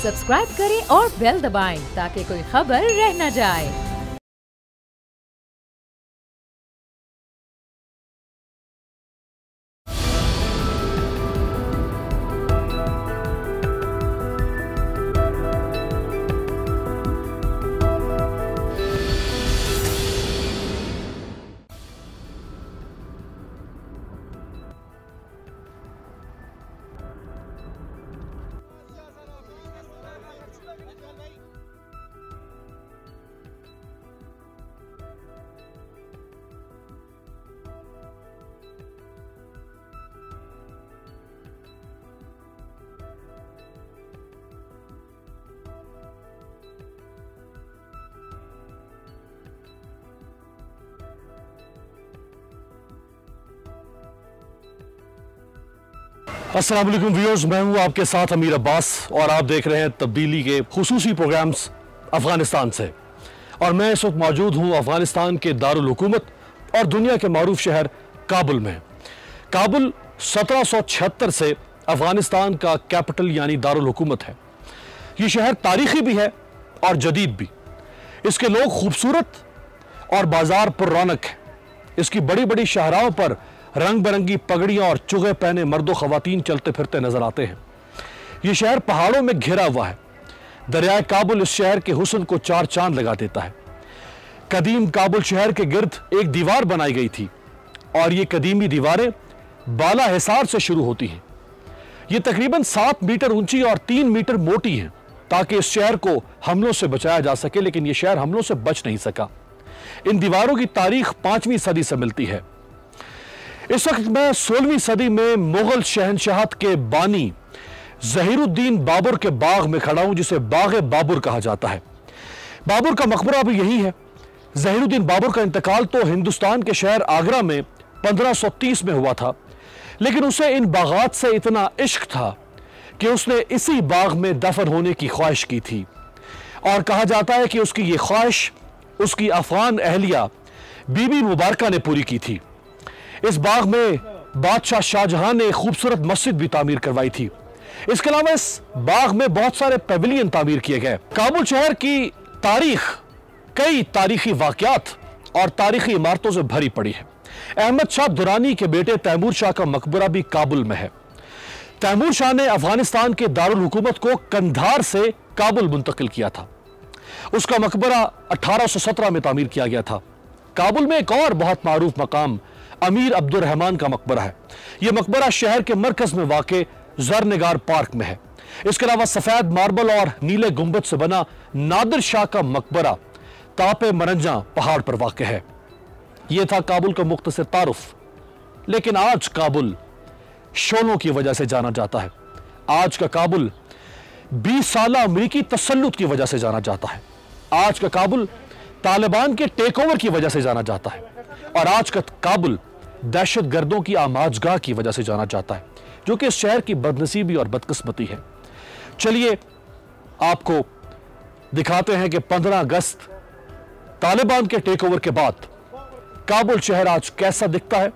Subscribe करें और bell दबाएं ताकि कोई खबर रह न जाए। अस्सलाम वालेकुम व्यूअर्स, मैं हूं आपके साथ अमीर अब्बास और आप देख रहे हैं तब्दीली के खुसूसी प्रोग्राम्स अफगानिस्तान से। और मैं इस वक्त मौजूद हूं अफगानिस्तान के दारुल हुकूमत और दुनिया के मारूफ शहर काबुल में। काबुल 1776 से अफगानिस्तान का कैपिटल यानी दारुल हुकूमत है। ये शहर तारीखी भी है और जदीद भी। इसके लोग खूबसूरत और बाजार पुररौनक है। इसकी बड़ी बड़ी शाहराहों पर रंग बिरंगी पगड़ियां और चुगे पहने मर्दो खवातीन चलते फिरते नजर आते हैं। यह शहर पहाड़ों में घिरा हुआ है। दरियाए काबुल इस शहर के हुस्न को चार चांद लगा देता है। कदीम काबुल शहर के गिर्द एक दीवार बनाई गई थी और ये कदीमी दीवारें बाला हिसार से शुरू होती हैं। ये तकरीबन 7 मीटर ऊंची और 3 मीटर मोटी हैं ताकि इस शहर को हमलों से बचाया जा सके, लेकिन यह शहर हमलों से बच नहीं सका। इन दीवारों की तारीख 5वीं सदी से मिलती है। इस वक्त मैं 16वीं सदी में मुगल शहनशाहत के बानी ज़हीरुद्दीन बाबर के बाग में खड़ा हूं, जिसे बाग बाबर कहा जाता है। बाबर का मकबरा भी यही है। ज़हीरुद्दीन बाबर का इंतकाल तो हिंदुस्तान के शहर आगरा में 1530 में हुआ था, लेकिन उसे इन बागात से इतना इश्क था कि उसने इसी बाग में दफन होने की ख्वाहिश की थी। और कहा जाता है कि उसकी ये ख्वाहिश उसकी अफगान अहलिया बीबी मुबारका ने पूरी की थी। इस बाग में बादशाह शाहजहां ने खूबसूरत मस्जिद भी तामीर करवाई थी। इसके अलावा इस बाग में बहुत सारे पेविलियन तामीर किए गए। काबुल शहर की तारीख कई तारीखी वाकयात और तारीखी इमारतों से भरी पड़ी है। अहमद शाह दुरानी के बेटे तैमूर शाह का मकबरा भी काबुल में है। तैमूर शाह ने अफगानिस्तान के दारुल हुकूमत को कंधार से काबुल मुंतकिल किया था। उसका मकबरा 1817 में तामीर किया गया था। काबुल में एक और बहुत मारूफ मकाम अमीर अब्दुल रहमान का मकबरा है। यह मकबरा शहर के मरकज में वाक़े ज़रनिगार पार्क में है। इसके अलावा सफेद मार्बल और नीले गुंबद से बना नादिर शाह का मकबरा तापे मरंजा पहाड़ पर वाक़े है। यह था काबुल का मुख्तसर तारुफ। लेकिन आज काबुल शोलों की वजह से जाना जाता है। आज का काबुल 20 साल अमरीकी तसल्लुत की वजह से जाना जाता है। आज का काबुल तालिबान के टेक ओवर की वजह से जाना जाता है। और आज का काबुल दहशत गर्दों की आमाजगाह की वजह से जाना जाता है, जो कि इस शहर की बदनसीबी और बदकिस्मती है। चलिए आपको दिखाते हैं कि 15 अगस्त तालिबान के टेक ओवर के बाद काबुल शहर आज कैसा दिखता है,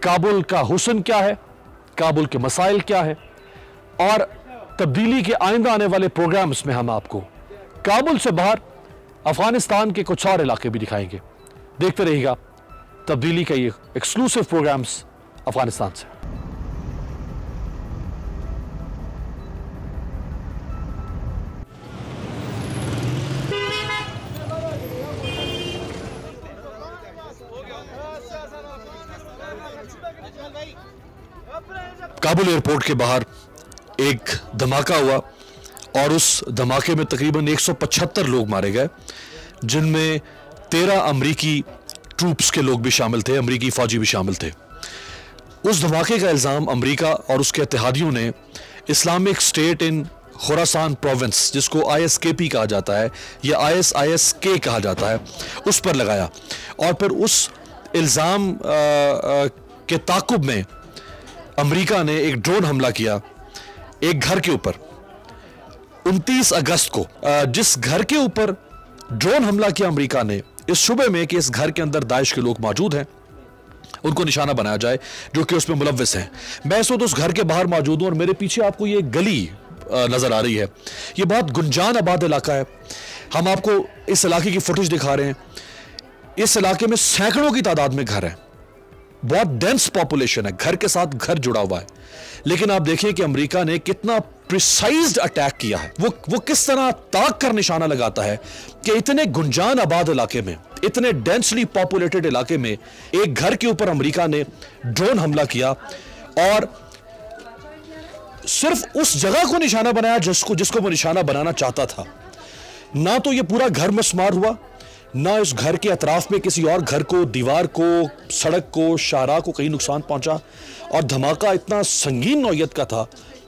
काबुल का हुस्न क्या है, काबुल के मसाइल क्या है। और तब्दीली के आइंदा आने वाले प्रोग्राम्स में हम आपको काबुल से बाहर अफगानिस्तान के कुछ और इलाके भी दिखाएंगे। देखते रहिएगा तब्दीली का ये एक्सक्लूसिव प्रोग्राम्स अफगानिस्तान से। काबुल एयरपोर्ट के बाहर एक धमाका हुआ और उस धमाके में तकरीबन 175 लोग मारे गए, जिनमें 13 अमरीकी ट्रूप्स के लोग भी शामिल थे, अमरीकी फौजी भी शामिल थे। उस धमाके का इल्ज़ाम अमरीका और उसके इत्तेहादियों ने Islamic state in Khorasan province, जिसको ISKP कहा जाता है या ISISK कहा जाता है, उस पर लगाया। और फिर उस इल्ज़ाम के ताक़ुब में अमरीका ने एक ड्रोन हमला किया एक घर के ऊपर 29 अगस्त को। जिस घर के ऊपर ड्रोन हमला किया अमरीका ने, इस शुबे में कि इस घर के अंदर दाइश के लोग मौजूद हैं, उनको निशाना बनाया जाए जो कि उसमें मुलव्विस हैं। मैं इस वक्त उस घर के बाहर मौजूद हूं और मेरे पीछे आपको ये गली नज़र आ रही है। ये बहुत गुंजान आबाद इलाका है। हम आपको इस इलाके की फुटेज दिखा रहे हैं। इस इलाके में सैकड़ों की तादाद में घर हैं, बहुत डेंस पॉपुलेशन है, घर के साथ घर जुड़ा हुआ है। लेकिन आप देखिए कि अमेरिका ने कितना प्रिसाइज्ड अटैक किया है। वो किस तरह ताक कर निशाना लगाता है कि इतने गुंजान आबाद इलाके में, इतने डेंसली पॉपुलेटेड इलाके में एक घर के ऊपर अमेरिका ने ड्रोन हमला किया और सिर्फ उस जगह को निशाना बनाया जिसको वो निशाना बनाना चाहता था। ना तो ये पूरा घर मस्मार हुआ, ना इस घर के अतराफ में किसी और घर को, दीवार को, सड़क को, शाहराह को कहीं नुकसान पहुंचा। और धमाका इतना संगीन नौयत का था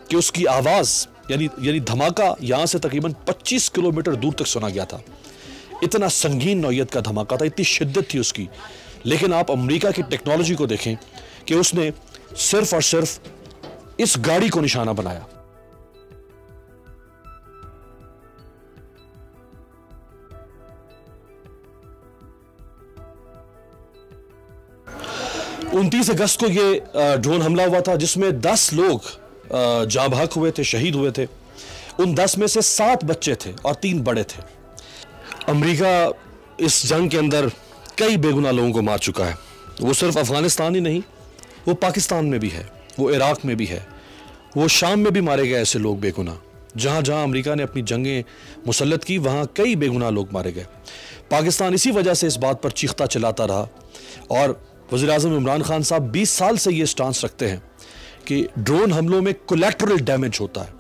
कि उसकी आवाज यानी धमाका यहां से तकरीबन 25 किलोमीटर दूर तक सुना गया था। इतना संगीन नौयत का धमाका था, इतनी शिद्दत थी उसकी। लेकिन आप अमेरिका की टेक्नोलॉजी को देखें कि उसने सिर्फ और सिर्फ इस गाड़ी को निशाना बनाया। उनतीस अगस्त को ये ड्रोन हमला हुआ था जिसमें 10 लोग जाँ बहक हुए थे, शहीद हुए थे। उन 10 में से 7 बच्चे थे और 3 बड़े थे। अमेरिका इस जंग के अंदर कई बेगुनाह लोगों को मार चुका है। वो सिर्फ अफगानिस्तान ही नहीं, वो पाकिस्तान में भी है, वो इराक में भी है, वो शाम में भी मारे गए ऐसे लोग बेगुनाह। जहाँ जहाँ अमेरिका ने अपनी जंगें मुसल्लत की वहाँ कई बेगुनाह लोग मारे गए। पाकिस्तान इसी वजह से इस बात पर चीखता चिल्लाता रहा और वज़ीर-ए-आज़म इमरान खान साहब 20 साल से ये स्टांस रखते हैं कि ड्रोन हमलों में कोलैटरल डैमेज होता है।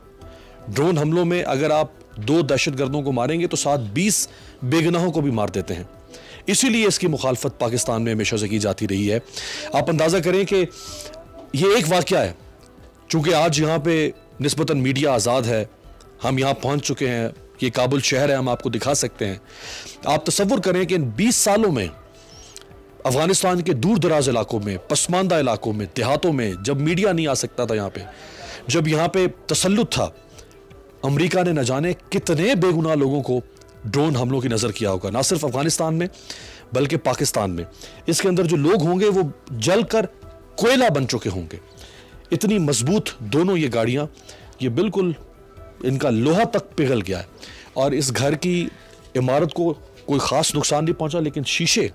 ड्रोन हमलों में अगर आप 2 दहशतगर्दों को मारेंगे तो साथ 20 बेगुनाहों को भी मार देते हैं। इसीलिए इसकी मुखालफत पाकिस्तान में हमेशा से की जाती रही है। आप अंदाज़ा करें कि ये एक वाक़या है, चूँकि आज यहाँ पे निस्बतन मीडिया आज़ाद है, हम यहाँ पहुँच चुके हैं, ये काबुल शहर है, हम आपको दिखा सकते हैं। आप तसव्वुर करें कि इन 20 सालों में अफगानिस्तान के दूर दराज इलाकों में, पसमानदा इलाकों में, देहातों में जब मीडिया नहीं आ सकता था, यहाँ पे जब यहाँ पे तसल्लुत था, अमेरिका ने न जाने कितने बेगुनाह लोगों को ड्रोन हमलों की नज़र किया होगा, ना सिर्फ अफगानिस्तान में बल्कि पाकिस्तान में। इसके अंदर जो लोग होंगे वो जलकर कोयला बन चुके होंगे। इतनी मजबूत दोनों ये गाड़ियाँ, ये बिल्कुल इनका लोहा तक पिघल गया है। और इस घर की इमारत को कोई ख़ास नुकसान नहीं पहुँचा, लेकिन शीशे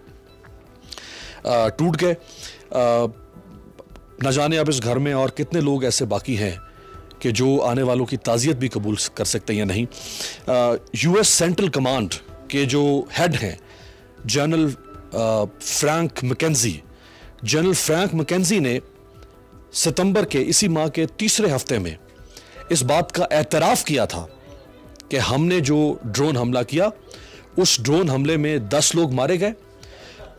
टूट गए। न जाने अब इस घर में और कितने लोग ऐसे बाकी हैं कि जो आने वालों की ताज़ियत भी कबूल कर सकते हैं या नहीं। यूएस सेंट्रल कमांड के जो हेड हैं जनरल फ्रैंक मैकेंजी ने सितंबर के इसी माह के तीसरे हफ्ते में इस बात का एतराफ़ किया था कि हमने जो ड्रोन हमला किया, उस ड्रोन हमले में 10 लोग मारे गए।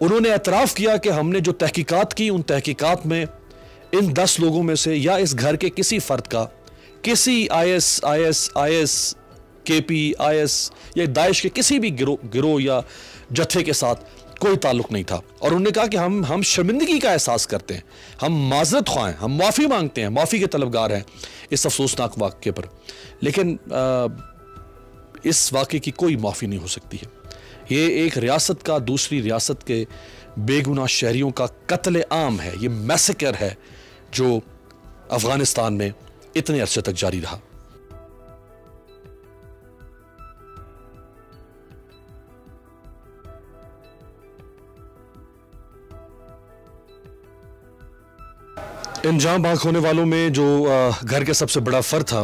उन्होंने एतराफ़ किया कि हमने जो तहकीकात की, उन तहकीकात में इन 10 लोगों में से या इस घर के किसी फ़र्द का किसी IS, KP, IS या दाइश के किसी भी गिरोह या जत्थे के साथ कोई ताल्लुक नहीं था। और उन्होंने कहा कि हम शर्मिंदगी का एहसास करते हैं, हम माजरत ख्वाह हैं, हम माफ़ी मांगते हैं, माफ़ी के तलबगार हैं इस अफसोसनाक वाक़े पर। लेकिन इस वाक़े की कोई माफ़ी नहीं हो सकती है। ये एक रियासत का दूसरी रियासत के बेगुनाह शहरियों का कत्ल आम है, ये मैसेकर है जो अफगानिस्तान में इतने अरसे तक जारी रहा। इन जाँ बाँख होने वालों में जो घर के सबसे बड़ा फ़र्द था,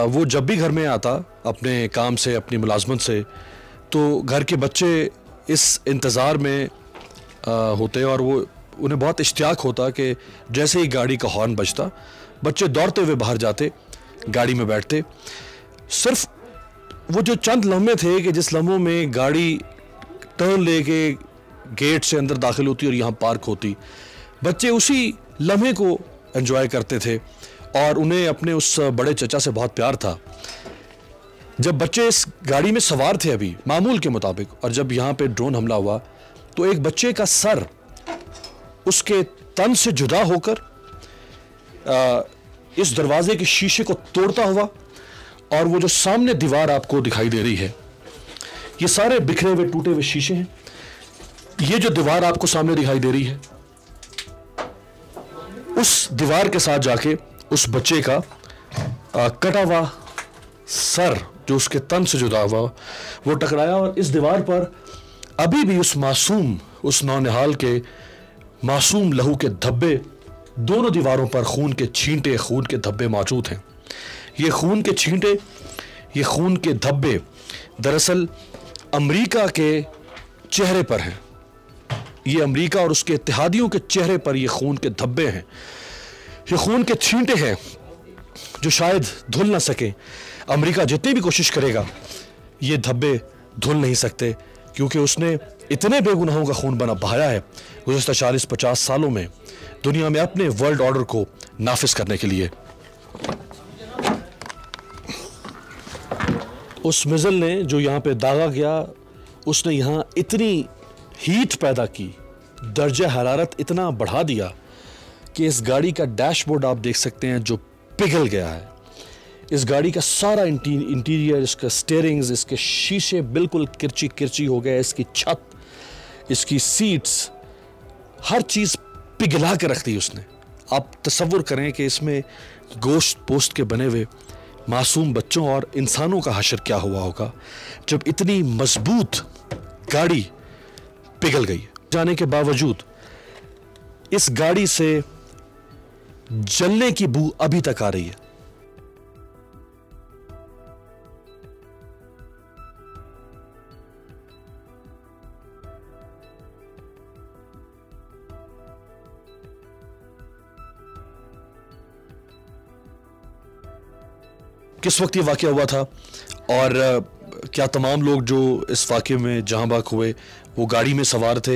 वो जब भी घर में आता अपने काम से, अपनी मुलाजमत से, तो घर के बच्चे इस इंतज़ार में होते और वो उन्हें बहुत इश्तियाक होता कि जैसे ही गाड़ी का हॉर्न बजता बच्चे दौड़ते हुए बाहर जाते, गाड़ी में बैठते। सिर्फ वो जो चंद लम्हे थे कि जिस लम्हों में गाड़ी टर्न लेके गेट से अंदर दाखिल होती और यहाँ पार्क होती, बच्चे उसी लम्हे को एंजॉय करते थे और उन्हें अपने उस बड़े चचा से बहुत प्यार था। जब बच्चे इस गाड़ी में सवार थे अभी मामूल के मुताबिक, और जब यहाँ पे ड्रोन हमला हुआ तो एक बच्चे का सर उसके तन से जुदा होकर इस दरवाजे के शीशे को तोड़ता हुआ, और वो जो सामने दीवार आपको दिखाई दे रही है, ये सारे बिखरे हुए टूटे हुए शीशे हैं। ये जो दीवार आपको सामने दिखाई दे रही है, उस दीवार के साथ जाके उस बच्चे का कटा हुआ सर जो उसके तन से जुदा हुआ वो टकराया और इस दीवार पर अभी भी उस मासूम, उस नौनिहाल के मासूम लहू के धब्बे, दोनों दीवारों पर खून के छींटे, खून के धब्बे मौजूद हैं। ये खून के छींटे, ये खून के धब्बे दरअसल अमेरिका के चेहरे पर हैं। ये अमेरिका और उसके इत्तेहादियों के चेहरे पर ये खून के धब्बे हैं, ये खून के छींटे हैं जो शायद धुल ना सके। अमेरिका जितनी भी कोशिश करेगा ये धब्बे धुल नहीं सकते, क्योंकि उसने इतने बेगुनाहों का खून बहाया है गुज़श्ता 40-50 सालों में दुनिया में अपने वर्ल्ड ऑर्डर को नाफिज करने के लिए। उस मिज़ल ने जो यहाँ पे दागा गया, उसने यहाँ इतनी हीट पैदा की, दर्जा हरारत इतना बढ़ा दिया कि इस गाड़ी का डैशबोर्ड आप देख सकते हैं जो पिघल गया है। इस गाड़ी का सारा इंटीरियर, इसका स्टीयरिंग्स, इसके शीशे बिल्कुल किरची किरची हो गए, इसकी छत, इसकी सीट्स, हर चीज़ पिघला के रख दी उसने। आप तसव्वुर करें कि इसमें गोश्त पोस्ट के बने हुए मासूम बच्चों और इंसानों का हशर क्या हुआ होगा जब इतनी मजबूत गाड़ी पिघल गई। जाने के बावजूद इस गाड़ी से जलने की बू अभी तक आ रही है। किस वक्त ये वाक़या हुआ था और क्या तमाम लोग जो इस वाक़े में जहां बाक हुए वो गाड़ी में सवार थे؟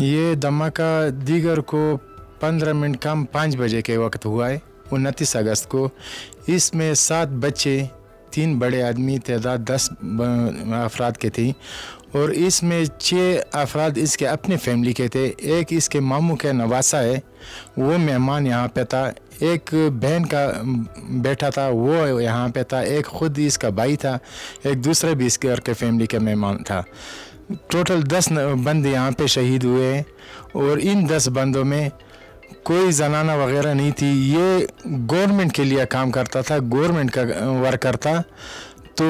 ये धमाका दीगर को 15 मिनट कम 5 बजे के वक्त हुआ है 29 अगस्त को। इसमें 7 बच्चे, 3 बड़े आदमी, तादाद 10 अफराद के थी और इसमें 6 अफराद इसके अपने फैमिली के थे। एक इसके मामू के नवासा है, वो मेहमान यहाँ पे था। एक बहन का बेटा था, वो यहाँ पे था। एक ख़ुद इसका भाई था, एक दूसरा भी इसके घर के फैमिली का मेहमान था। टोटल 10 बंदे यहाँ पे शहीद हुए हैं और इन 10 बंदों में कोई जनाना वगैरह नहीं थी। ये गवर्नमेंट के लिए काम करता था, गवर्नमेंट का वर्कर था, तो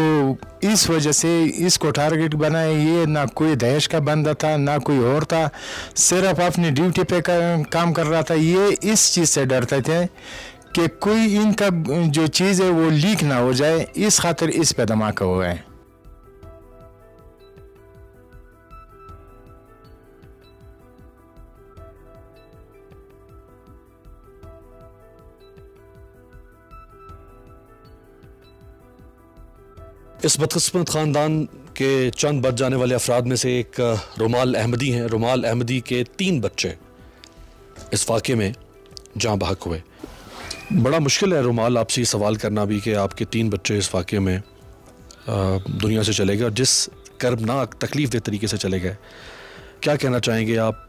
इस वजह से इसको टारगेट बनाए। ये ना कोई दहेज का बंदा था ना कोई और था, सिर्फ अपनी ड्यूटी पे काम कर रहा था। ये इस चीज़ से डरते थे कि कोई इनका जो चीज़ है वो लीक ना हो जाए, इस खातिर इस पे धमाका हुआ है। इस बदकिस्मत ख़ानदान के चंद बच जाने वाले अफराद में से एक रुमाल अहमदी हैं। रुमाल अहमदी के 3 बच्चे इस वाक़े में जाँ बहक हुए। बड़ा मुश्किल है रुमाल, आपसे ये सवाल करना भी कि आपके 3 बच्चे इस वाक़े में दुनिया से चले गए और जिस कर्बनाक तकलीफ़ दे तरीके से चले गए, क्या कहना चाहेंगे आप?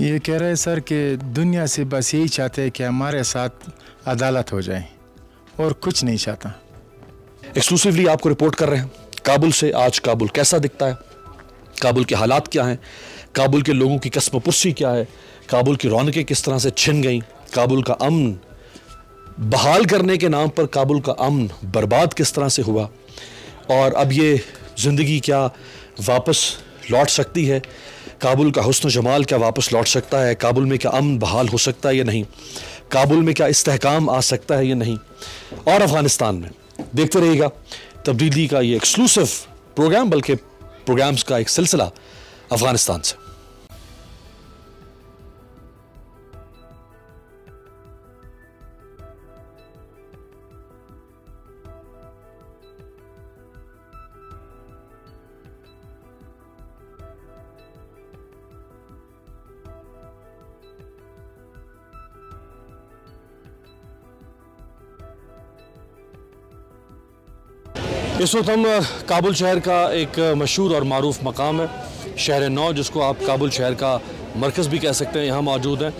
ये कह रहे हैं सर कि दुनिया से बस यही चाहते हैं कि हमारे साथ अदालत हो जाए और कुछ नहीं चाहता। एक्सक्लूसिवली आपको रिपोर्ट कर रहे हैं काबुल से। आज काबुल कैसा दिखता है, काबुल के हालात क्या हैं, काबुल के लोगों की कसम पुर्सी क्या है, काबुल की रौनकें किस तरह से छिन गईं, काबुल का अमन बहाल करने के नाम पर काबुल का अमन बर्बाद किस तरह से हुआ और अब ये ज़िंदगी क्या वापस लौट सकती है, काबुल का हुस्न जमाल क्या वापस लौट सकता है, काबुल में क्या अमन बहाल हो सकता है या नहीं, काबुल में क्या इस्तेहकाम आ सकता है या नहीं, और अफ़गानिस्तान में देखते रहिएगा तब्दीली का ये एक्सक्लूसिव प्रोग्राम, बल्कि प्रोग्राम्स का एक सिलसिला अफ़गानिस्तान से। इस वक्त हम काबुल शहर का एक मशहूर और मारूफ मकाम है, शहर नौ, जिसको आप काबुल शहर का मरकज़ भी कह सकते हैं, यहाँ मौजूद है।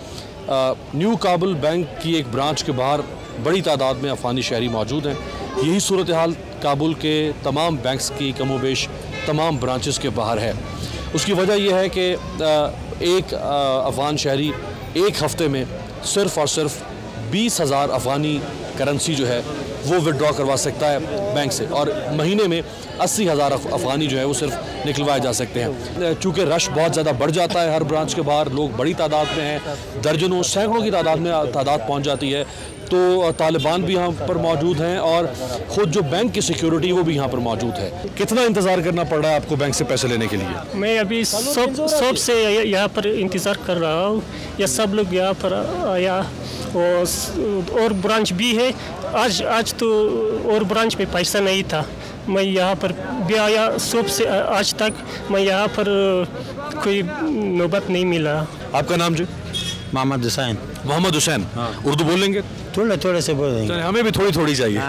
न्यू काबुल बैंक की एक ब्रांच के बाहर बड़ी तादाद में अफ़गानी शहरी मौजूद हैं। यही सूरत हाल काबुल के तमाम बैंक्स की कमोबेश तमाम ब्रांचेस के बाहर है। उसकी वजह यह है कि एक अफ़गान शहरी एक हफ़्ते में सिर्फ़ और सिर्फ 20,000 अफ़गानी करेंसी जो है वो विड्रॉ करवा सकता है बैंक से, और महीने में 80,000 अफ़गानी जो है वो सिर्फ निकलवाए जा सकते हैं। चूँकि रश बहुत ज़्यादा बढ़ जाता है हर ब्रांच के बाहर, लोग बड़ी तादाद में हैं, दर्जनों सैकड़ों की तादाद पहुँच जाती है, तो तालिबान भी यहाँ पर मौजूद हैं और ख़ुद जो बैंक की सिक्योरिटी वो भी यहाँ पर मौजूद है। कितना इंतज़ार करना पड़ रहा है आपको बैंक से पैसे लेने के लिए? मैं अभी सब से यहाँ पर इंतज़ार कर रहा हूँ, या सब लोग यहाँ पर आया, और ब्रांच भी है। आज तो और ब्रांच में पैसा नहीं था, मैं यहाँ पर भी आया, सुबह से आज तक मैं यहाँ पर कोई नौबत नहीं मिला। आपका नाम जी? मोहम्मद हुसैन। मोहम्मद हुसैन। उर्दू बोल लेंगे? थोड़े से बोल देंगे। हमें भी थोड़ी थोड़ी चाहिए।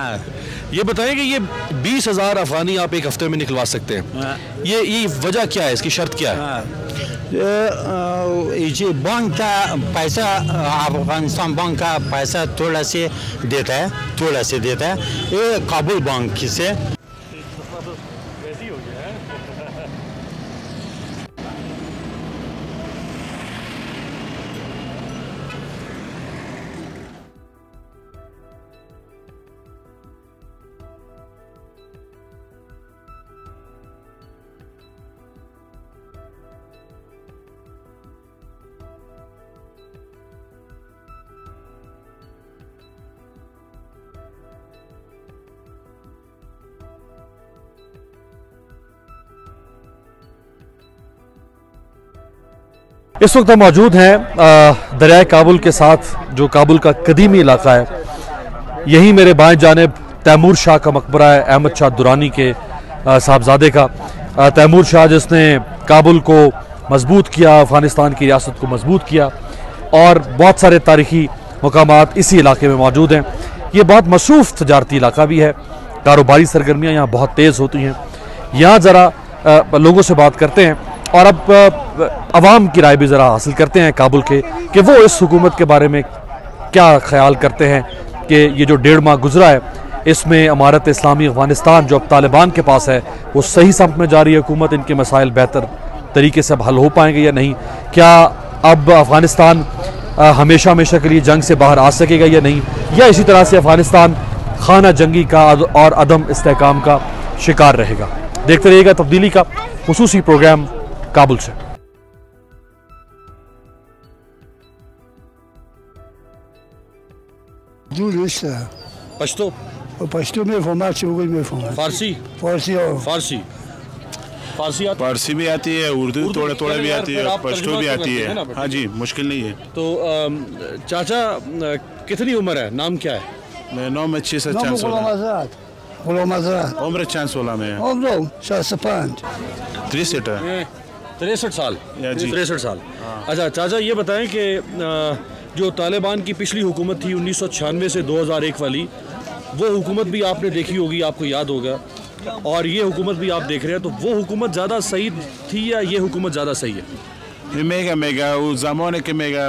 ये बताएं कि ये 20,000 अफ़गानी आप एक हफ्ते में निकलवा सकते हैं, ये वजह क्या है, इसकी शर्त क्या है? बैंक का पैसा, अफगानिस्तान बैंक का पैसा थोड़ा से देता है, ये काबुल बैंक से। इस वक्त हम मौजूद हैं दरियाए काबुल के साथ, जो काबुल का कदीमी इलाका है। यही मेरे बाएं जानिब तैमूर शाह का मकबरा है, अहमद शाह दुरानी के साहबजादे का। तैमूर शाह जिसने काबुल को मजबूत किया, अफ़गानिस्तान की रियासत को मजबूत किया, और बहुत सारे तारीख़ी मकामात इसी इलाके में मौजूद हैं। ये बहुत मसरूफ़ तजारती इलाका भी है, कारोबारी सरगर्मियाँ यहाँ बहुत तेज़ होती हैं। यहाँ ज़रा लोगों से बात करते हैं और अब अवाम की राय भी ज़रा हासिल करते हैं काबुल के, कि वो इस हुकूमत के बारे में क्या ख्याल करते हैं कि ये जो 1.5 माह गुजरा है, इसमें अमारत इस्लामी अफ़गानिस्तान जो अब तालिबान के पास है, वो सही समत में जा रही है हुकूमत, इनके मसाइल बेहतर तरीके से अब हल हो पाएंगे या नहीं? क्या अब अफ़गानिस्तान हमेशा के लिए जंग से बाहर आ सकेगा या नहीं, या इसी तरह से अफ़गानिस्तान खाना जंगी का और अदम इस्तेहकाम का शिकार रहेगा? देखते रहिएगा तब्दीली का खुसूसी प्रोग्राम काबुल से। पश्तो पश्तो में फारसी फारसी भी आती है, उर्दू थोड़ा भी आती है, पश्तो भी आती है। हाँ जी, मुश्किल नहीं है। तो चाचा कितनी उम्र है, नाम क्या है? मेरा नाम है 6 से 4 उम्र 16 में है। 63 साल। 63 साल। अच्छा चाचा, ये बताएं कि जो तालिबान की पिछली हुकूमत थी 1996 से 2001 वाली, वो हुकूमत भी आपने देखी होगी, आपको याद होगा, और ये हुकूमत भी आप देख रहे हैं, तो वो हुकूमत ज़्यादा सही थी या ये हुकूमत ज़्यादा सही है? मेगा वो ज़माने के मेगा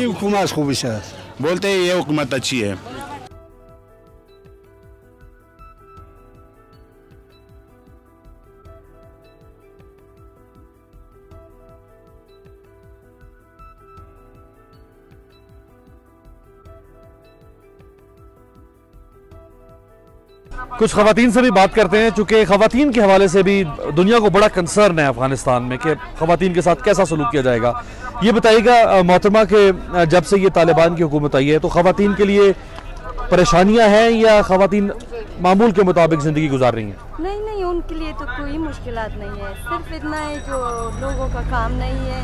ये हुकूमत खूबिश है। बोलते हैं ये हुकूमत अच्छी है। कुछ खवातीन से भी बात करते हैं, चूँकि खवातीन के हवाले से भी दुनिया को बड़ा कंसर्न है अफगानिस्तान में कि खवातीन के साथ कैसा सलूक किया जाएगा। ये बताइएगा मोहतरमा के जब से ये तालिबान की हुकूमत आई है, तो खवातीन के लिए परेशानियां हैं या खवातीन मामूल के मुताबिक ज़िंदगी गुजार रही हैं? नहीं, उनके लिए तो कोई मुश्किलात नहीं है, सिर्फ इतना है जो लोगों का काम नहीं है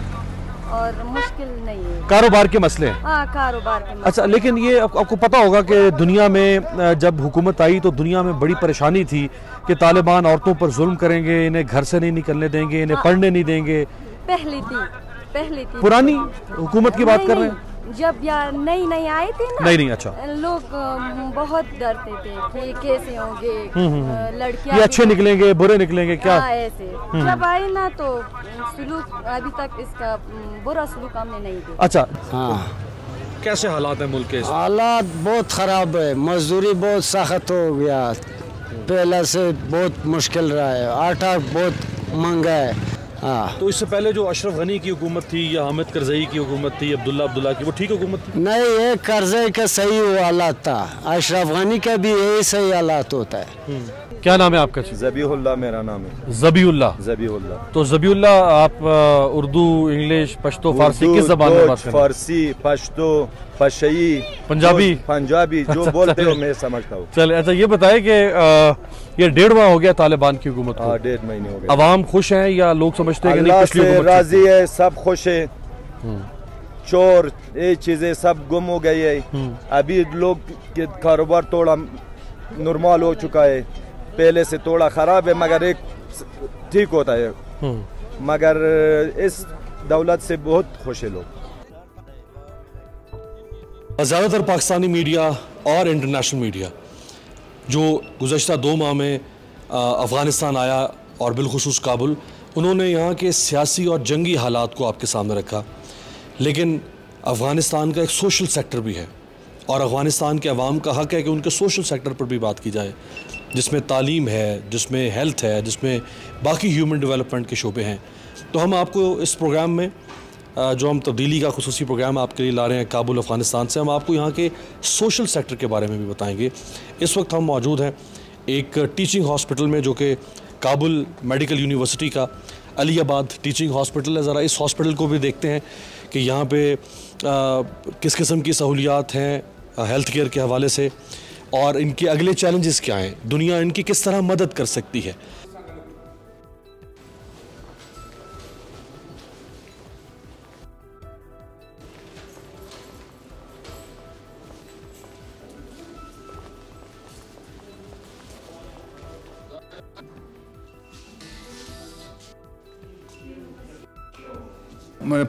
और मुश्किल नहीं है, कारोबार के मसले हैं। हाँ, कारोबार के मसले। अच्छा, लेकिन ये आपको पता होगा कि दुनिया में जब हुकूमत आई तो दुनिया में बड़ी परेशानी थी कि तालिबान औरतों पर जुल्म करेंगे, इन्हें घर से नहीं निकलने देंगे, इन्हें पढ़ने नहीं देंगे। पहली थी पुरानी हुकूमत की बात कर रहे हैं? जब यार नई नई आई थी ना, नहीं अच्छा, लोग बहुत डरते थे कि कैसे होंगे लड़कियां, ये अच्छे निकलेंगे बुरे निकलेंगे क्या, ऐसे। जब आई ना तो सुलूक अभी तक इसका बुरा सुलूक हमने नहीं देखा। अच्छा हाँ, कैसे हालात है मुल्क के? हालात बहुत ख़राब है, मजदूरी बहुत सख्त हो गया, पहले से बहुत मुश्किल रहा है, आटा बहुत महंगा है। हाँ, तो इससे पहले जो अशरफ गनी की हुकूमत थी या हामिद करजई की हुकूमत थी, अब्दुल्ला की, वो ठीक हुकूमत थी? नहीं, ये करजई का सही हालात था, अशरफ गनी का भी यही सही हालात होता है। क्या नाम है आपका? ज़बीहुल्लाह मेरा नाम है। ज़बीहुल्लाह। तो ज़बीहुल्लाह, आप उर्दू, इंग्लिश, पश्तो, फारसी किस ज़बान में बात करते हैं? फारसी, पश्तो, पशई, पंजाबी जो बोलते हो मैं समझता हूँ। चल अच्छा, ये बताए कि ये 1.5 माह हो गया तालिबान की हुकूमत को। 1.5 महीने हो गए। अवाम खुश हैं या लोग समझते हैं कि नहीं पिछली हुकूमत राजी है, सब खुश है, चोर ये चीजें सब गुम हो गई है, अभी लोग के कारोबार थोड़ा नॉर्मल हो चुका है, पहले से थोड़ा खराब है मगर एक ठीक होता है, मगर इस दौलत से बहुत खुश है लोग। ज़्यादातर पाकिस्तानी मीडिया और इंटरनेशनल मीडिया जो गुज़श्ता 2 माह में अफ़गानिस्तान आया और बिलखुसूस काबुल, उन्होंने यहाँ के सियासी और जंगी हालात को आपके सामने रखा, लेकिन अफ़गानिस्तान का एक सोशल सेक्टर भी है और अफ़गानिस्तान के अवाम का हक़ है कि उनके सोशल सेक्टर पर भी बात की जाए, जिसमें तालीम है, जिसमें हेल्थ है, जिसमें बाकी ह्यूमन डेवलपमेंट के शोबे हैं। तो हम आपको इस प्रोग्राम में जो हम तब्दीली का खुसूसी प्रोग्राम आपके लिए ला रहे हैं काबुल अफ़गानिस्तान से, हम आपको यहाँ के सोशल सेक्टर के बारे में भी बताएंगे। इस वक्त हम मौजूद हैं एक टीचिंग हॉस्पिटल में, जो कि काबुल मेडिकल यूनिवर्सिटी का अली आबाद टीचिंग हॉस्पिटल है। ज़रा इस हॉस्पिटल को भी देखते हैं कि यहाँ पे किस किस्म की सहूलियात हैं हेल्थ केयर के हवाले से और इनके अगले चैलेंजेस क्या हैं, दुनिया इनकी किस तरह मदद कर सकती है।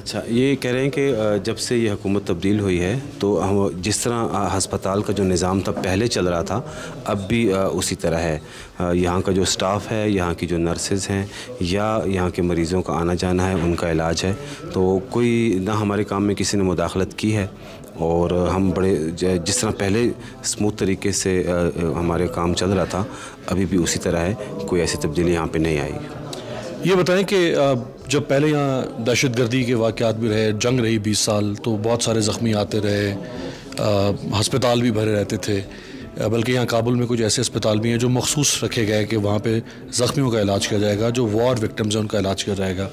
अच्छा, ये कह रहे हैं कि जब से ये हुकूमत तब्दील हुई है तो हम जिस तरह हस्पताल का जो निज़ाम था पहले चल रहा था अब भी उसी तरह है। यहाँ का जो स्टाफ है, यहाँ की जो नर्सेज़ हैं या यहाँ के मरीज़ों का आना जाना है, उनका इलाज है, तो कोई ना हमारे काम में किसी ने मुदाखलत की है और हम बड़े जिस तरह पहले स्मूथ तरीके से हमारे काम चल रहा था अभी भी उसी तरह है, कोई ऐसी तब्दीली यहाँ पर नहीं आई। ये बताएं कि जब पहले यहाँ दहशतगर्दी के वाक़यात भी रहे, जंग रही 20 साल, तो बहुत सारे ज़ख्मी आते रहे, हस्पताल भी भरे रहते थे, बल्कि यहाँ काबुल में कुछ ऐसे अस्पताल भी हैं जो मखसूस रखे गए कि वहाँ पे ज़ख्मियों का इलाज किया जाएगा, जो वॉर विक्टिम्स हैं उनका इलाज किया जाएगा।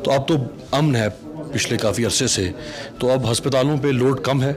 तो अब तो अमन है पिछले काफ़ी अरसे से, तो अब हस्पतालों पर लोड कम है।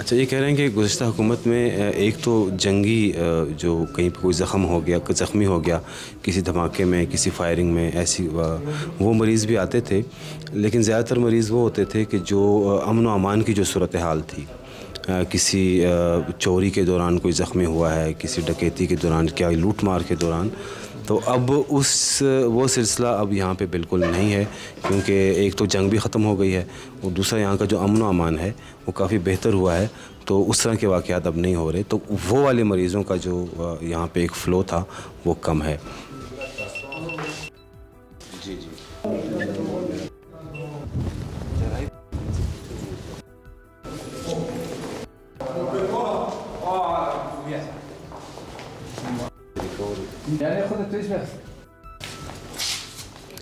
अच्छा, ये कह रहे हैं कि गुज़श्ता हुकूमत में एक तो जंगी जो कहीं पर कोई ज़ख्मी हो गया किसी धमाके में, किसी फायरिंग में, ऐसी वो मरीज़ भी आते थे, लेकिन ज़्यादातर मरीज़ वो होते थे कि जो अमन व अमान की जो सूरत हाल थी, किसी चोरी के दौरान कोई ज़ख्मी हुआ है, किसी डकैती के दौरान, क्या लूट मार के दौरान, तो अब वो सिलसिला अब यहाँ पे बिल्कुल नहीं है, क्योंकि एक तो जंग भी ख़त्म हो गई है और दूसरा यहाँ का जो अमन व अमान है वो काफ़ी बेहतर हुआ है, तो उस तरह के वाक़यात अब नहीं हो रहे, तो वो वाले मरीज़ों का जो यहाँ पे एक फ़्लो था वो कम है। जी जी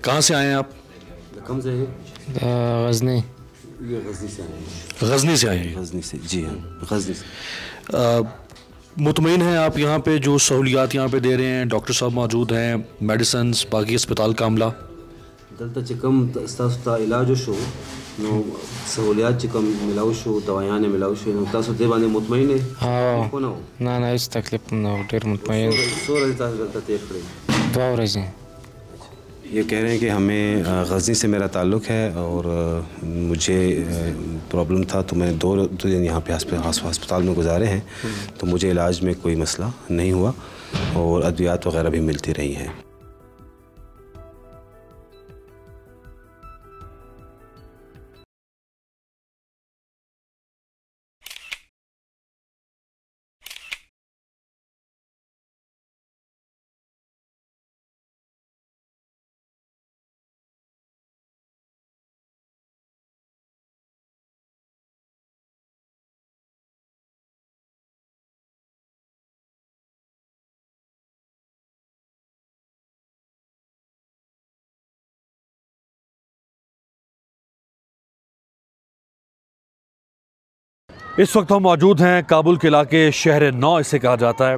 कहाँ से आए हैं आप? कम से गजनी। ये गजनी से आए हैं। गजनी से आए हैं? गजनी से, जी हाँ, गजनी से। मुतमईन हैं आप यहाँ पे जो सहूलियात यहाँ पे दे रहे हैं, डॉक्टर साहब मौजूद हैं, मेडिसिन बाकी अस्पताल का अमला? दलता चिकम स्ता इलाज शो नो सहूलियात चिकम मिलाओ शो दवाइयाँ ने मिलाओ शो नो तासु दे बाने मुतमईन है? हाँ ना ना इस तकलीफ ना डेर मुतमईन। सो रही दलता तेर खड़े 2 बजे। ये कह रहे हैं कि हमें गजनी से मेरा ताल्लुक़ है और मुझे प्रॉब्लम था तो मैंने 2 दिन यहाँ पे अस्पताल में गुजारे हैं, तो मुझे इलाज में कोई मसला नहीं हुआ और अद्वियात वगैरह भी मिलती रही हैं। इस वक्त हम मौजूद हैं काबुल के इलाके शहर नौ इसे कहा जाता है।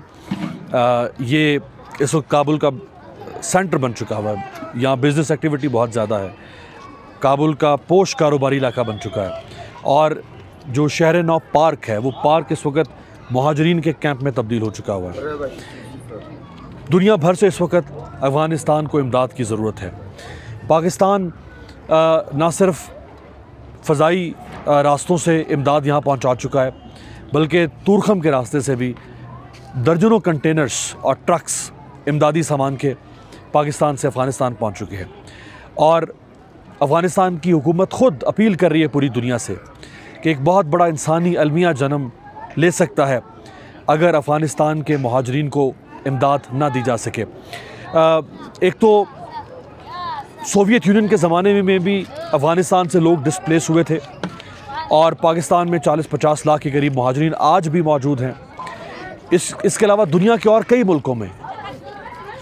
ये इस वक्त काबुल का सेंटर बन चुका हुआ है। यहाँ बिज़नेस एक्टिविटी बहुत ज़्यादा है। काबुल का पोश कारोबारी इलाका बन चुका है और जो शहर नौ पार्क है वो पार्क इस वक्त महाजरीन के कैंप में तब्दील हो चुका हुआ है। दुनिया भर से इस वक्त अफ़गानिस्तान को इमदाद की ज़रूरत है। पाकिस्तान ना सिर्फ फ़ज़ाई रास्तों से इमदाद यहाँ पहुँचा चुका है, बल्कि तुरखम के रास्ते से भी दर्जनों कंटेनर्स और ट्रक्स इमदादी सामान के पाकिस्तान से अफ़गानिस्तान पहुँच चुके हैं। और अफ़गानिस्तान की हुकूमत ख़ुद अपील कर रही है पूरी दुनिया से कि एक बहुत बड़ा इंसानी अलमिया जन्म ले सकता है अगर अफ़गानिस्तान के महाजरीन को इमदाद ना दी जा सके। एक तो सोवियत यूनियन के ज़माने में भी अफ़गानिस्तान से लोग डिस्प्लेस हुए थे और पाकिस्तान में 40-50 लाख के करीब महाजरीन आज भी मौजूद हैं। इसके अलावा दुनिया के और कई मुल्कों में,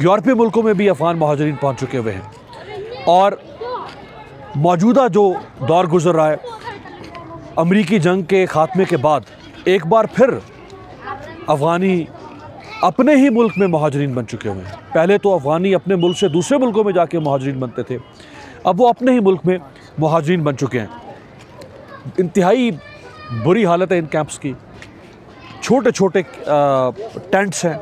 यूरोपीय मुल्कों में भी अफ़गान महाजरीन पहुंच चुके हुए हैं। और मौजूदा जो दौर गुजर रहा है, अमरीकी जंग के ख़ात्मे के बाद एक बार फिर अफ़गानी अपने ही मुल्क में महाजरीन बन चुके हुए हैं। पहले तो अफ़गानी अपने मुल्क से दूसरे मुल्कों में जाके महाजरीन बनते थे, अब वो अपने ही मुल्क में महाजरीन बन चुके हैं। इंतहाई बुरी हालत है इन कैंप्स की। छोटे छोटे टेंट्स हैं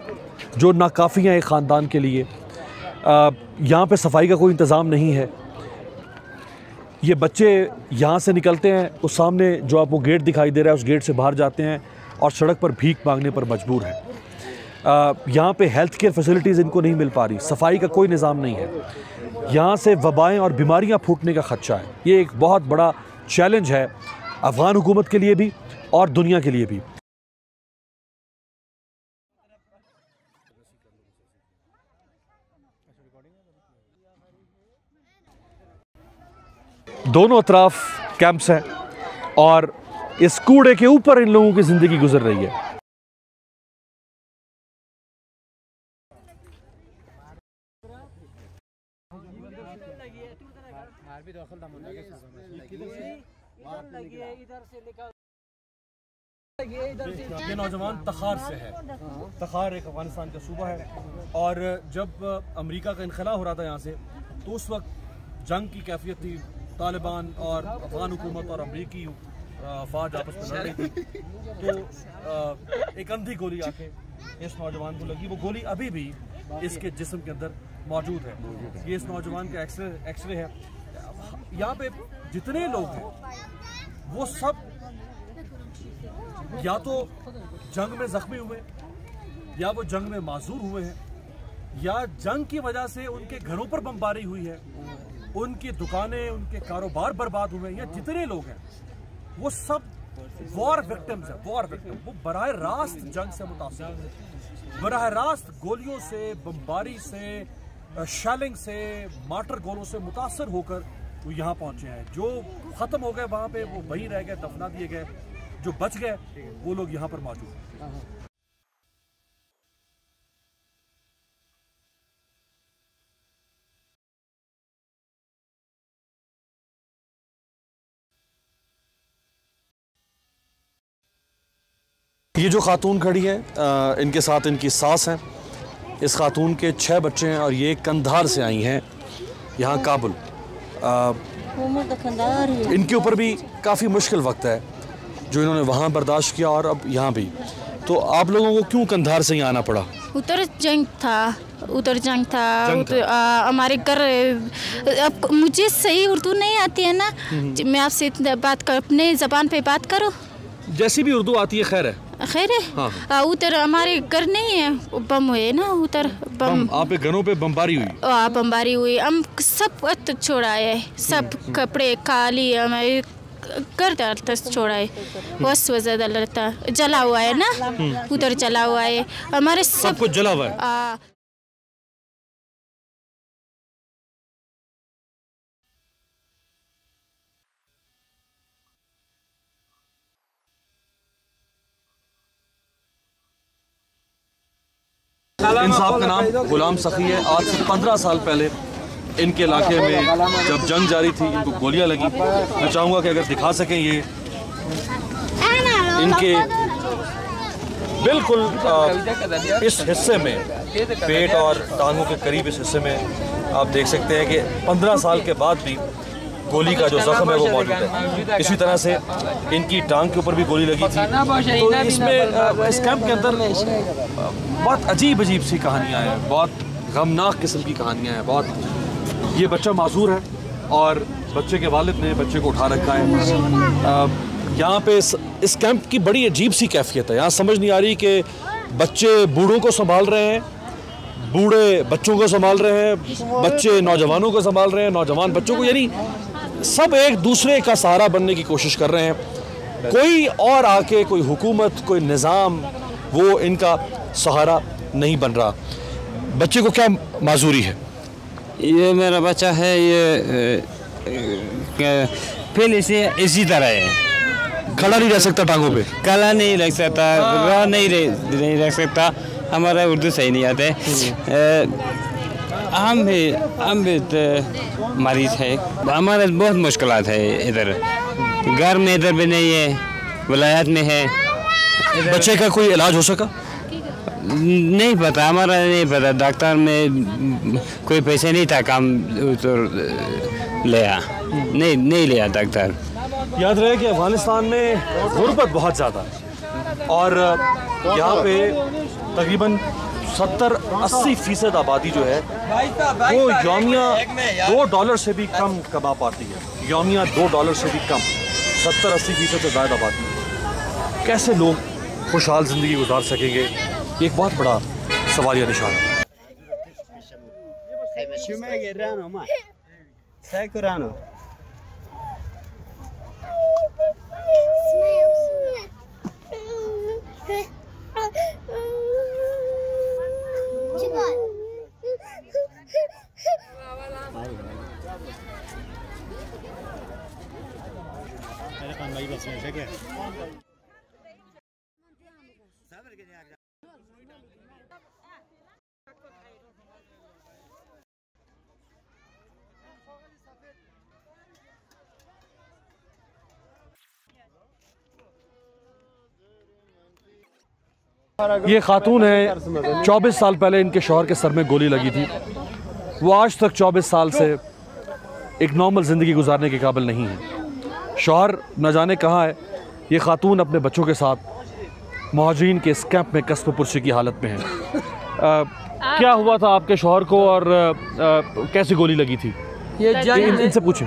जो नाकाफ़ी हैं एक ख़ानदान के लिए। यहाँ पे सफाई का कोई इंतज़ाम नहीं है। ये बच्चे यहाँ से निकलते हैं, उस सामने जो आपको गेट दिखाई दे रहा है उस गेट से बाहर जाते हैं और सड़क पर भीख मांगने पर मजबूर हैं। यहाँ पे हेल्थ केयर फैसिलिटीज़ इनको नहीं मिल पा रही, सफाई का कोई निज़ाम नहीं है। यहाँ से वबाएँ और बीमारियाँ फूटने का ख़दशा है। ये एक बहुत बड़ा चैलेंज है अफ़गान हुकूमत के लिए भी और दुनिया के लिए भी। दोनों तरफ कैंप्स हैं और इस कूड़े के ऊपर इन लोगों की ज़िंदगी गुजर रही है। ये नौजवान तखार से है। तखार एक अफगानिस्तान का सूबा है और जब अमेरिका का इनखला हो रहा था यहाँ से, तो उस वक्त जंग की कैफियत थी। तालिबान और अफगान हुकूमत और अमरीकी फौज आपस में लड़ रही थी, तो एक अंधी गोली आके इस नौजवान को लगी। वो गोली अभी भी इसके जिस्म के अंदर मौजूद है। ये इस नौजवान का एक्सरे है। यहाँ पे जितने लोग हैं वो सब या तो जंग में जख्मी हुए, या वो जंग में माजूर हुए हैं, या जंग की वजह से उनके घरों पर बमबारी हुई है, उनकी दुकानें, उनके कारोबार बर्बाद हुए हैं। या जितने लोग हैं वो सब वॉर विक्टिम्स हैं। वॉर विक्टिम वो बराह रास्त जंग से मुतासिर, बराह रास्त गोलियों से, बमबारी से, शेलिंग से, मार्टर गोलों से मुतासर होकर वो यहाँ पहुँचे हैं। जो ख़त्म हो गए वहाँ पे वो वहीं रह गए, दफना दिए गए। जो बच गए वो लोग यहाँ पर मौजूद हैं। ये जो खातून खड़ी है इनके साथ इनकी सास हैं। इस खातून के 6 बच्चे हैं और ये कंधार से आई हैं यहाँ काबुल। इनके ऊपर भी काफ़ी मुश्किल वक्त है जो इन्होंने वहाँ बर्दाश्त किया और अब यहाँ भी। तो आप लोगों को क्यों कंधार से ही आना पड़ा? उधर जंग था, हमारे घर। अब मुझे सही उर्दू नहीं आती है ना, मैं आपसे अपने ज़बान पे बात करूँ। जैसी भी उर्दू आती है खैर है। हाँ। उधर हमारे घर नहीं है, बम हुए ना उधर। बम आप घरों पे बमबारी हुई? बमबारी हुई, हम सब छोड़ा है, सब कपड़े खाली हमारे घर छोड़ा है। बस वजह जला हुआ है ना, उधर जला हुआ है, हमारे सब कुछ जला हुआ है। इन साहब का नाम गुलाम सखी है। आज से 15 साल पहले इनके इलाके में जब जंग जारी थी, इनको गोलियां लगी। मैं चाहूँगा कि अगर दिखा सकें ये इनके बिल्कुल इस हिस्से में, पेट और टांगों के करीब इस हिस्से में आप देख सकते हैं कि 15 साल के बाद भी गोली का जो जख्म है वो मौजूद है। इसी तरह से इनकी टांग के ऊपर भी गोली लगी थी। तो इसमें इस कैंप के अंदर बहुत अजीब सी कहानियाँ हैं, बहुत गमनाक किस्म की कहानियाँ हैं। बहुत ये बच्चा माजूर है और बच्चे के वालिद ने बच्चे को उठा रखा है। यहाँ पे इस कैंप की बड़ी अजीब सी कैफियत है। यहाँ समझ नहीं आ रही कि बच्चे बूढ़ों को संभाल रहे हैं, बूढ़े बच्चों को संभाल रहे हैं, बच्चे नौजवानों को संभाल रहे हैं, नौजवान बच्चों को, यानी सब एक दूसरे का सहारा बनने की कोशिश कर रहे हैं। कोई और आके, कोई हुकूमत, कोई निज़ाम वो इनका सहारा नहीं बन रहा। बच्चे को क्या माजूरी है? ये मेरा बच्चा है, ये पहले से इसी तरह है, खड़ा नहीं रह सकता, टांगों पे खड़ा नहीं रख सकता, रह नहीं रख सकता। हमारा उर्दू सही नहीं आते। हम भी तो मरीज है, हमारे बहुत मुश्किलात है इधर। घर में इधर भी नहीं है, विलायत में है। बच्चे का कोई इलाज हो सका? नहीं पता, हमारा नहीं पता। डॉक्टर में कोई पैसे नहीं था, काम तो लिया नहीं लिया डॉक्टर। याद रहे कि अफगानिस्तान में गुर्बत बहुत ज़्यादा है और यहाँ पे तकरीबन 70-80% आबादी जो है वो यौमिया $2 से भी कम कमा पाती है। यौमिया $2 से भी कम, 70-80% से ज़्यादा आबादी। कैसे लोग खुशहाल ज़िंदगी गुजार सकेंगे, एक बहुत बड़ा सवालिया निशान है। ये खातून है, 24 साल पहले इनके शौहर के सर में गोली लगी थी। वो आज तक 24 साल से एक नॉर्मल ज़िंदगी गुजारने के काबिल नहीं है। शौहर न जाने कहाँ है। ये खातून अपने बच्चों के साथ मुहाजिरीन के इस कैंप में कस्ब पुरसी की हालत में है। क्या हुआ था आपके शौहर को और कैसे गोली लगी थी? ये इनसे पूछें।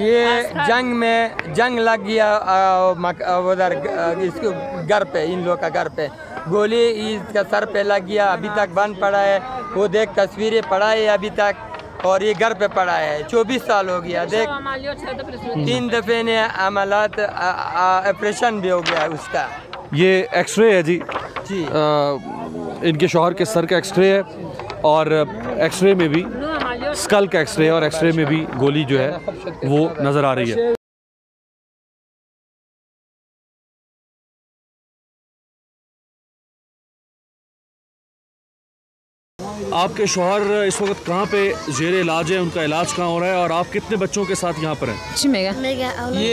ये जंग लग गया उधर इसको घर पे, इन लोग का घर पे गोली इसका सर पे लग गया। अभी तक बंद पड़ा है, वो देख तस्वीरें पड़ा है अभी तक, और ये घर पे पड़ा है। 24 साल हो गया। देख 3 दफे ने अमलात ऑपरेशन भी हो गया उसका। ये एक्सरे है जी। इनके शौहर के सर का एक्सरे है और एक्सरे में भी स्कल का एक्सरे है और एक्सरे में भी गोली जो है वो नज़र आ रही है। आपके शौहर इस वक्त कहाँ पे जेर इलाज है, उनका इलाज कहाँ हो रहा है और आप कितने बच्चों के साथ यहाँ पर हैं? ये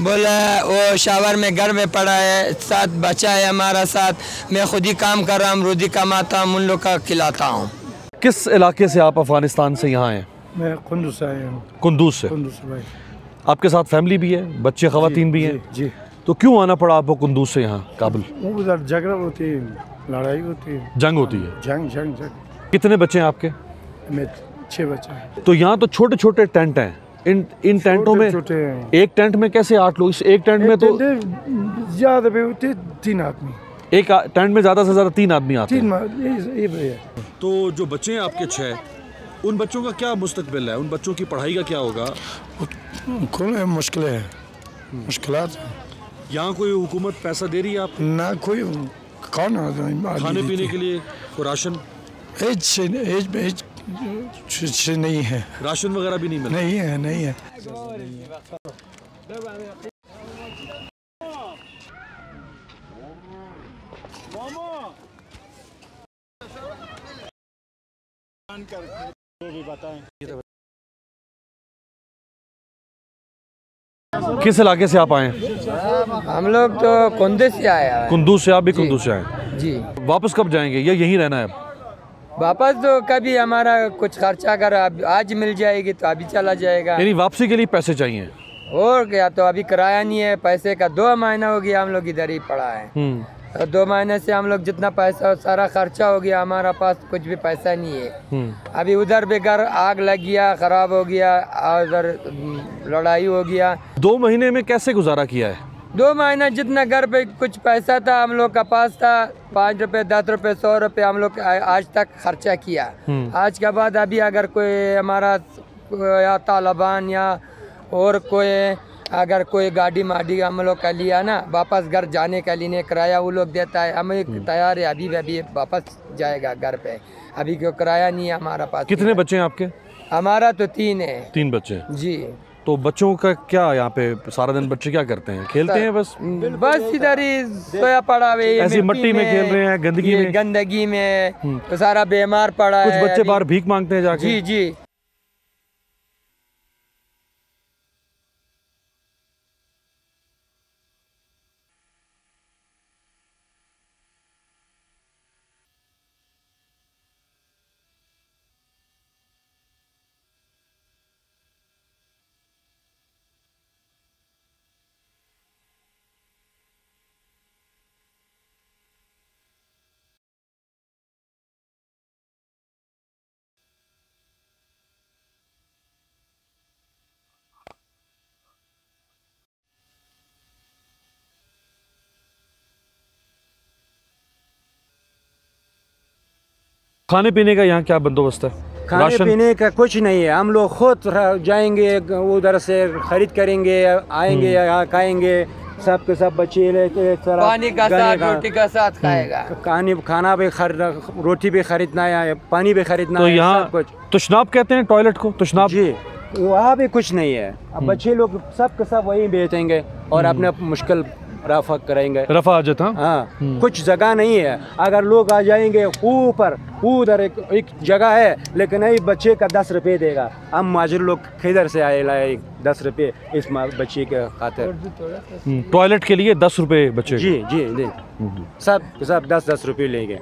बोला वो शावर में घर में पड़ा है, साथ बच्चा है हमारा साथ, मैं खुद ही काम कर रहा हूँ, रोजी कमाता हूँ, उन लोग का खिलाता हूँ। किस इलाके से आप अफगानिस्तान से यहाँ आए? मैं कुंदूज से आया हूँ। कुंदूज से। कुंदूज से भाई। आपके साथ फैमिली भी है, बच्चे ख़वातीन भी हैं? जी। तो क्यों आना पड़ा आपको कुंदूज से यहाँ काबुल? उधर झगड़ा होती है, लड़ाई होती है, जंग होती है। जंग। कितने बच्चे हैं आपके? मैं 6 बच्चे हैं। तो यहाँ तो छोटे छोटे टेंट हैं, इन टेंटों में एक टेंट में कैसे 8 लोग? इस एक टेंट में तो ज्यादा भी होते 3 आदमी, एक टेंट में ज्यादा से ज्यादा 3 आदमी आते हैं। ये तो जो बच्चे हैं आपके 6, उन बच्चों का क्या मुस्तकबिल है? उन बच्चों की पढ़ाई का क्या होगा? मुश्किल है, मुश्किलात। यहाँ कोई हुकूमत पैसा दे रही है आप? ना कोई खाने पीने के लिए कोई राशन? नहीं है, राशन वगैरह भी नहीं मिलता? नहीं है। किस इलाके से आप आए? हम लोग तो कुंदूज से आए हैं। कुंदूज से? आप भी कुंदूज से आए जी। वापस कब जाएंगे या यहीं रहना है? वापस तो कभी हमारा कुछ खर्चा अगर आज मिल जाएगी तो अभी चला जाएगा। यानी वापसी के लिए पैसे चाहिए? और क्या, तो अभी किराया नहीं है, पैसे का 2 महीना हो गया हम लोग इधर ही पड़ा है। तो 2 महीने से हम लोग जितना पैसा सारा खर्चा हो गया, हमारा पास कुछ भी पैसा नहीं है। अभी उधर भी घर आग लग गया, खराब हो गया, उधर लड़ाई हो गया। 2 महीने में कैसे गुजारा किया है? 2 महीना जितना घर पे कुछ पैसा था हम लोग का पास था, 5 रुपए 10 रुपए 100 रुपए हम लोग आज तक खर्चा किया। आज के बाद अभी अगर कोई हमारा या तालिबान या और कोई अगर कोई गाड़ी माड़ी हम लोग का लिया ना, वापस घर जाने का लिए किराया वो लोग देता है, हम तैयार है अभी वापस जाएगा घर पे। अभी क्यों किराया नहीं है हमारा पास। कितने बच्चे हैं आपके? हमारा तो 3 है। 3 बच्चे जी। तो बच्चों का क्या यहाँ पे सारा दिन बच्चे क्या करते हैं? खेलते हैं बस इधर ही सोया पड़ा है, ऐसी मिट्टी में खेल रहे हैं, गंदगी में तो सारा बीमार पड़ा है। कुछ बच्चे बाहर भीख मांगते हैं जाके? जी। खाने पीने का यहाँ क्या बंदोबस्त है? खाने पीने का कुछ नहीं है, हम लोग खुद जाएंगे उधर से खरीद करेंगे, आएंगे यहाँ खाएंगे, सब के सब बच्चे पानी का साथ रोटी का साथ खाएगा। खाना भी रोटी भी खरीदना है, पानी भी खरीदना तो है। यहाँ कुछ तुशनाब कहते हैं टॉयलेट को? तुशनाब जी, वहाँ भी कुछ नहीं है। अब बच्चे लोग सब के सब वहीं बेचेंगे और अपने मुश्किल रफा करेंगे। रफा हाजत? हाँ। कुछ जगह नहीं है, अगर लोग आ जाएंगे ऊपर उधर एक जगह है, लेकिन नहीं बच्चे का 10 रुपये देगा। हम माजर लोग किधर से आए लाए 10 रुपये इस बच्चे के खातिर? टॉयलेट के लिए 10 रुपये बच्चे? जी। सब 10 रुपये लेंगे।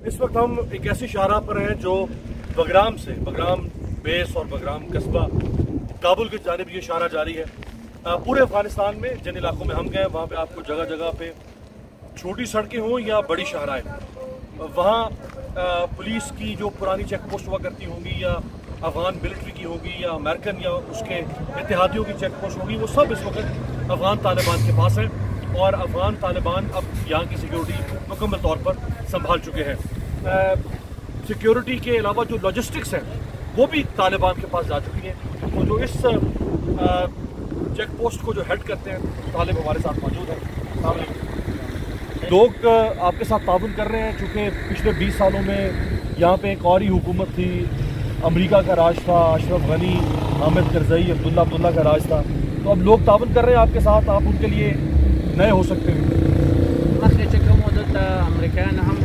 इस वक्त हम एक ऐसी शाहराह पर हैं जो बगराम बेस और बगराम कस्बा काबुल की जानिब ये शाहराह जारी है। पूरे अफगानिस्तान में जिन इलाकों में हम गए वहाँ पे आपको जगह जगह पे छोटी सड़कें हों या बड़ी शाहराहें, वहाँ पुलिस की जो पुरानी चेक पोस्ट हुआ करती होंगी या अफगान मिलिट्री की होगी या अमेरिकन या उसके इत्तेहादियों की चेक पोस्ट होगी, वो सब इस वक्त अफगान तालिबान के पास हैं और अफगान तालिबान अब यहाँ की सिक्योरिटी मुकम्मल तौर पर संभाल चुके हैं। सिक्योरिटी के अलावा जो लॉजिस्टिक्स हैं वो भी तालिबान के पास जा चुकी हैं। तो जो इस चेक पोस्ट को जो हेड करते हैं तालिब हमारे साथ मौजूद हैं। लोग आपके साथ ताउन कर रहे हैं चूँकि पिछले 20 सालों में यहाँ पे एक और ही हुकूमत थी, अमेरिका का राज था, अशरफ गनी, हामिद करजई, अब्दुल्ला का राज था। तो अब लोग ताउन कर रहे हैं आपके साथ, आप उनके लिए नए हो सकते हैं। अमेरिकन हम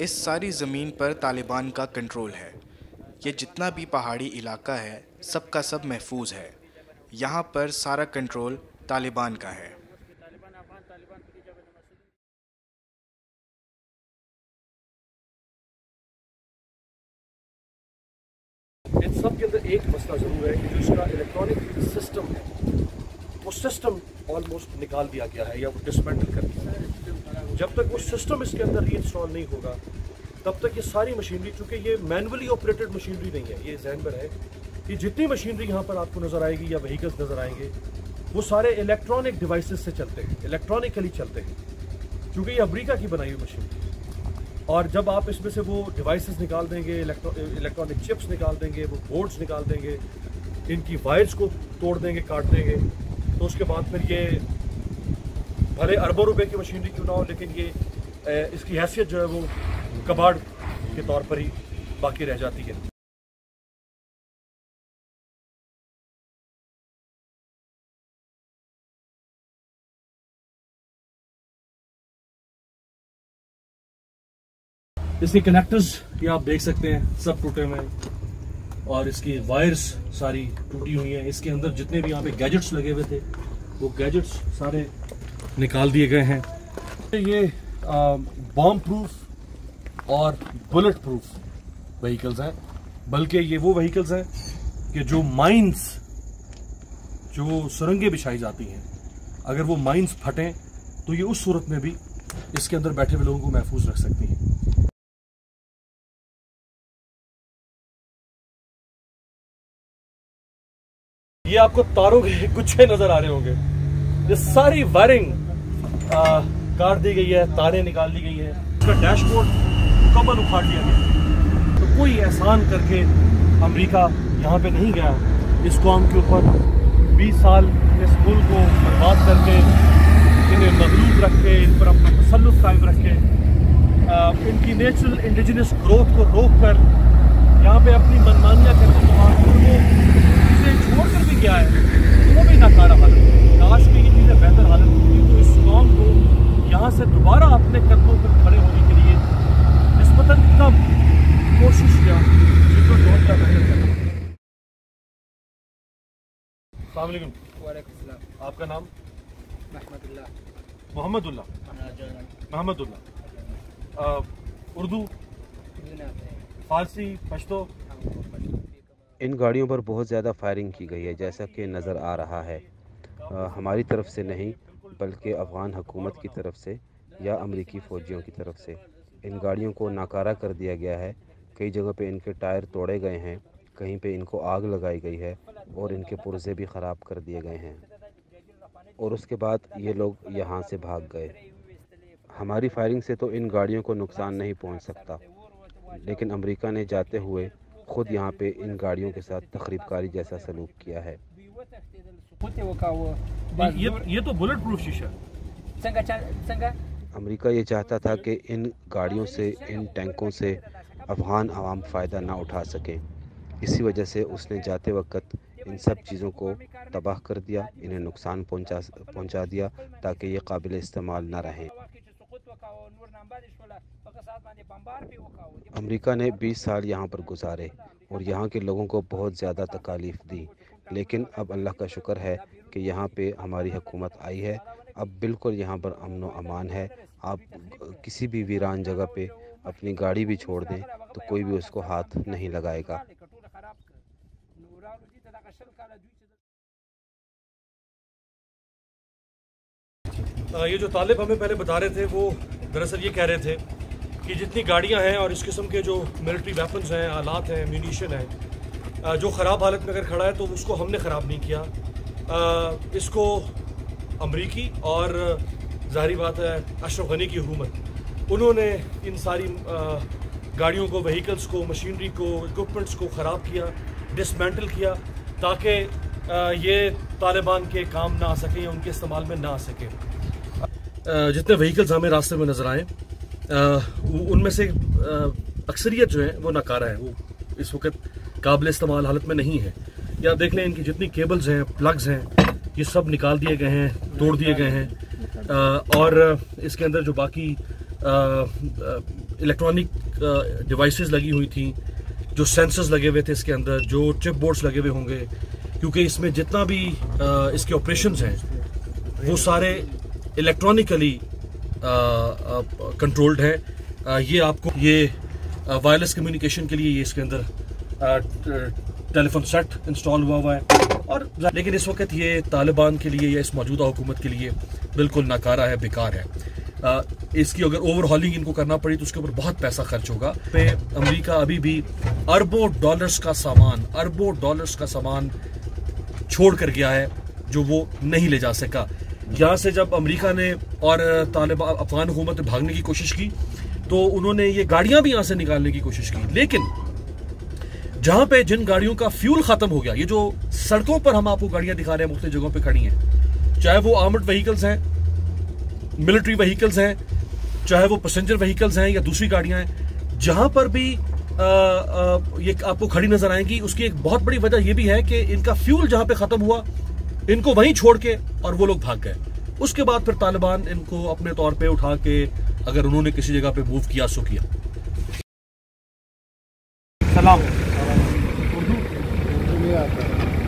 इस सारी ज़मीन पर तालिबान का कंट्रोल है। ये जितना भी पहाड़ी इलाका है सबका सब महफूज है। यहाँ पर सारा कंट्रोल तालिबान का है। इन सब के अंदर एक मसला ज़रूर है कि जो इसका इलेक्ट्रॉनिक सिस्टम है वो सिस्टम ऑलमोस्ट निकाल दिया गया है या वो डिसमेंटल कर दिया है। जब तक वो सिस्टम इसके अंदर रीइंस्टॉल नहीं होगा तब तक ये सारी मशीनरी, चूँकि ये मैनुअली ऑपरेटेड मशीनरी नहीं है, ये जहन में रहे कि जितनी मशीनरी यहाँ पर आपको नज़र आएगी या व्हीकल्स नज़र आएंगे वो सारे इलेक्ट्रॉनिक डिवाइसेस से चलते हैं, इलेक्ट्रॉनिकली चलते हैं, क्योंकि ये अमेरिका की बनाई हुई मशीनरी। और जब आप इसमें से वो डिवाइसेस निकाल देंगे, इलेक्ट्रॉनिक चिप्स निकाल देंगे, वो बोर्ड्स निकाल देंगे, इनकी वायर्स को तोड़ देंगे, काट देंगे, तो उसके बाद फिर ये भले अरबों रुपए की मशीनरी क्यों ना हो, लेकिन ये इसकी हैसियत जो है वो कबाड़ के तौर पर ही बाकी रह जाती है। इसके कनेक्टर्स ये आप देख सकते हैं सब टूटे हुए हैं और इसकी वायर्स सारी टूटी हुई हैं। इसके अंदर जितने भी यहाँ पे गैजेट्स लगे हुए थे वो गैजेट्स सारे निकाल दिए गए हैं। ये बॉम्ब प्रूफ और बुलेट प्रूफ व्हीकल्स हैं, बल्कि ये वो व्हीकल्स हैं कि जो माइंस, जो सुरंगें बिछाई जाती हैं, अगर वो माइंस फटें तो ये उस सूरत में भी इसके अंदर बैठे हुए लोगों को महफूज रख सकती हैं। ये आपको तारों के गुच्छे नजर आ रहे होंगे, ये सारी वायरिंग काट दी गई है, तारें निकाल दी गई है, इसका डैशबोर्ड मुकम्मल उखाड़ लिया गया। तो कोई एहसान करके अमेरिका यहाँ पे नहीं गया इस कौम के ऊपर। 20 साल इस मुल्क को बर्बाद करके, इन्हें मगलूब रख के, इन पर अपना तसल्लुत कायम रख के, इनकी नेचुरल इंडिजिनस ग्रोथ को रोक कर यहाँ पे अपनी मनमानियाँ करने के बाद छोड़ कर भी गया है, वो भी नाकारा हालत है। काश की ये चीज़ें बेहतर हालत होती तो इस कौम को यहाँ से दोबारा अपने कदमों पर खड़े होने के लिए निस्बतन कम कोशिश किया जिनको बहुत बेहतर करना। अस्सलाम वालेकुम। वालेकुम सलाम। आपका नाम? मोहम्मदुल्लाह। उर्दू, फारसी, पश्तो? इन गाड़ियों पर बहुत ज़्यादा फायरिंग की गई है, जैसा कि नज़र आ रहा है। हमारी तरफ से नहीं बल्कि अफ़गान हुकूमत की तरफ से या अमरीकी फ़ौजियों की तरफ से इन गाड़ियों को नाकारा कर दिया गया है। कई जगह पे इनके टायर तोड़े गए हैं, कहीं पे इनको आग लगाई गई है और इनके पुर्जे भी ख़राब कर दिए गए हैं और उसके बाद ये लोग यहाँ से भाग गए। हमारी फायरिंग से तो इन गाड़ियों को नुकसान नहीं पहुँच सकता, लेकिन अमेरिका ने जाते हुए खुद यहाँ पे इन गाड़ियों के साथ तखरीबकारी जैसा सलूक किया है। ये तो बुलेट प्रूफ शीशा। अमेरिका ये चाहता था कि इन गाड़ियों से, इन टैंकों से अफ़गान आवाम फ़ायदा ना उठा सके, इसी वजह से उसने जाते वक्त इन सब चीज़ों को तबाह कर दिया, इन्हें नुकसान पहुँचा दिया ताकि ये काबिल इस्तेमाल ना रहें। अमेरिका ने 20 साल यहाँ पर गुजारे और यहाँ के लोगों को बहुत ज़्यादा तकालीफ दी, लेकिन अब अल्लाह का शुक्र है कि यहाँ पे हमारी हुकूमत आई है अब बिल्कुल यहाँ पर अमन व अमान है। आप किसी भी वीरान जगह पे अपनी गाड़ी भी छोड़ दें तो कोई भी उसको हाथ नहीं लगाएगा। ये जो तालिब हमें पहले बता रहे थे वो दरअसल ये कह रहे थे कि जितनी गाड़ियां हैं और इस किस्म के जो मिलिट्री वेपन्स हैं, आलात हैं, म्यूनिशन हैं, जो ख़राब हालत में अगर खड़ा है तो उसको हमने ख़राब नहीं किया। इसको अमरीकी और ज़ाहिर बात है अशरफ गनी की हुकूमत, उन्होंने इन सारी गाड़ियों को, व्हीकल्स को, मशीनरी को, इक्विपमेंट्स को ख़राब किया, डिसमेंटल किया ताकि ये तालिबान के काम ना आ सकें या उनके इस्तेमाल में ना आ सके। जितने व्हीकल्स हमें रास्ते में नज़र आए उनमें से अक्सरियत जो है वो नाकारा है, वो इस वक्त काबिल इस्तेमाल हालत में नहीं है। या आप देख लें इनकी जितनी केबल्स हैं, प्लग्स हैं, ये सब निकाल दिए गए हैं, तोड़ दिए गए हैं। और इसके अंदर जो बाकी इलेक्ट्रॉनिक डिवाइसेस लगी हुई थी, जो सेंसर्स लगे हुए थे इसके अंदर, जो चिप बोर्ड्स लगे हुए होंगे, क्योंकि इसमें जितना भी इसके ऑपरेशंस हैं वो सारे इलेक्ट्रॉनिकली कंट्रोल्ड है। ये आपको ये वायरलेस कम्युनिकेशन के लिए ये इसके अंदर टेलीफोन सेट इंस्टॉल हुआ है। और लेकिन इस वक्त ये तालिबान के लिए या इस मौजूदा हुकूमत के लिए बिल्कुल नाकारा है, बेकार है। इसकी अगर ओवरहॉलिंग इनको करना पड़ी तो उसके ऊपर बहुत पैसा खर्च होगा। पे अमेरिका अभी भी अरबों डॉलर्स का सामान छोड़ कर गया है जो वो नहीं ले जा सका। यहाँ से जब अमेरिका ने और तालिबान अफगान हुकूमत ने भागने की कोशिश की तो उन्होंने ये गाड़ियां भी यहाँ से निकालने की कोशिश की, लेकिन जहां पे जिन गाड़ियों का फ्यूल खत्म हो गया, ये जो सड़कों पर हम आपको गाड़ियां दिखा रहे हैं मुख्तलिफ जगहों पे खड़ी हैं, चाहे वो आर्मर्ड व्हीकल्स हैं, मिलिट्री व्हीकल्स हैं, चाहे वो पैसेंजर व्हीकल्स हैं या दूसरी गाड़ियां हैं, जहां पर भी ये आपको खड़ी नजर आएंगी, उसकी एक बहुत बड़ी वजह यह भी है कि इनका फ्यूल जहां पे खत्म हुआ, इनको वहीं छोड़ के और वो लोग भाग गए। उसके बाद फिर तालिबान इनको अपने तौर पे उठा के अगर उन्होंने किसी जगह पे मूव किया सो किया। सलाम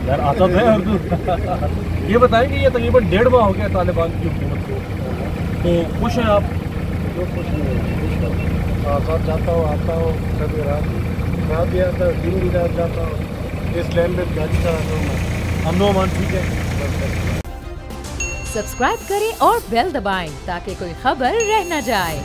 यार आता है उर्दू। ये बताएंगे ये तकरीबन 1.5 माह हो गया तालिबान की हुकूमत को, तो खुश हैं आप? जाता हो, आता हो, कभी रात भी आता हूँ, दिन भी रात जाता हूँ, इस लाइन में गाड़ी चलाता हूँ मैं। अमन ठीक है। सब्सक्राइब करें और बेल दबाएं ताकि कोई खबर रह न जाए।